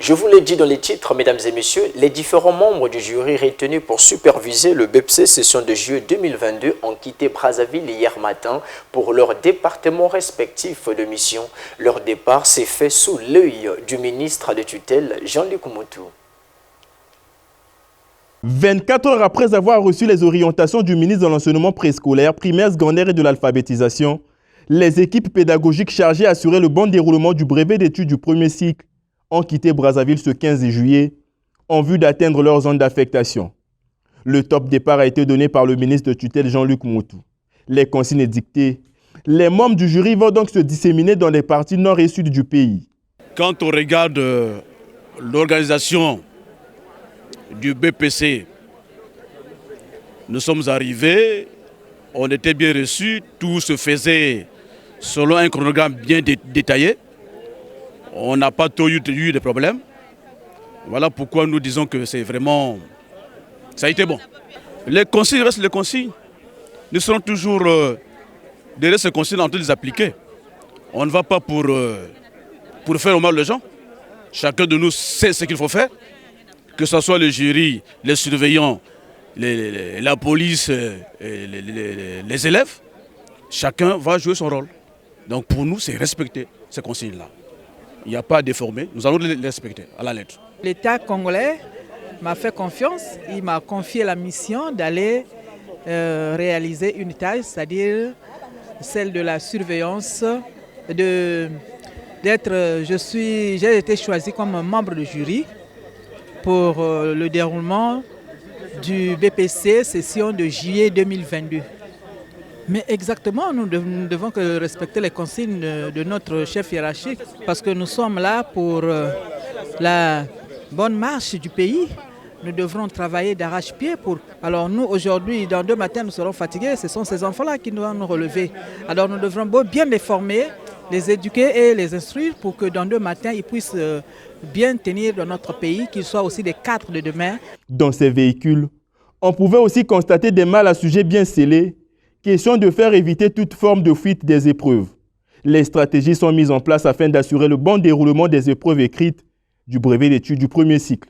Je vous l'ai dit dans les titres, mesdames et messieurs, les différents membres du jury retenus pour superviser le BEPC session de juillet 2022 ont quitté Brazzaville hier matin pour leur département respectif de mission. Leur départ s'est fait sous l'œil du ministre de tutelle, Jean-Luc Moutou. 24 heures après avoir reçu les orientations du ministre de l'enseignement préscolaire, primaire, secondaire et de l'alphabétisation, les équipes pédagogiques chargées d'assurer le bon déroulement du brevet d'études du premier cycle ont quitté Brazzaville ce 15 juillet en vue d'atteindre leur zone d'affectation. Le top départ a été donné par le ministre de tutelle Jean-Luc Moutou. Les consignes dictées, les membres du jury vont donc se disséminer dans les parties nord et sud du pays. Quand on regarde l'organisation du BPC, nous sommes arrivés, on était bien reçus, tout se faisait selon un chronogramme bien détaillé. On n'a pas trop eu de problèmes. Voilà pourquoi nous disons que c'est vraiment... ça a été bon. Les consignes restent les consignes. Nous serons toujours derrière ces consignes en train de les appliquer. On ne va pas pour faire au mal les gens. Chacun de nous sait ce qu'il faut faire. Que ce soit le jury, les surveillants, la police, les élèves. Chacun va jouer son rôle. Donc pour nous, c'est respecter ces consignes-là. Il n'y a pas à déformer, nous allons les respecter à la lettre. L'État congolais m'a fait confiance, il m'a confié la mission d'aller réaliser une tâche, c'est-à-dire celle de la surveillance. J'ai été choisi comme membre du jury pour le déroulement du BPC session de juillet 2022. Mais exactement, nous devons respecter les consignes de notre chef hiérarchique parce que nous sommes là pour la bonne marche du pays. Nous devrons travailler d'arrache-pied pour... Alors nous, aujourd'hui, dans 2 matins, nous serons fatigués. Ce sont ces enfants-là qui doivent nous relever. Alors nous devrons bien les former, les éduquer et les instruire pour que dans 2 matins, ils puissent bien tenir dans notre pays, qu'ils soient aussi des cadres de demain. Dans ces véhicules, on pouvait aussi constater des malles à sujet bien scellés. Question de faire éviter toute forme de fuite des épreuves. Les stratégies sont mises en place afin d'assurer le bon déroulement des épreuves écrites du brevet d'études du premier cycle.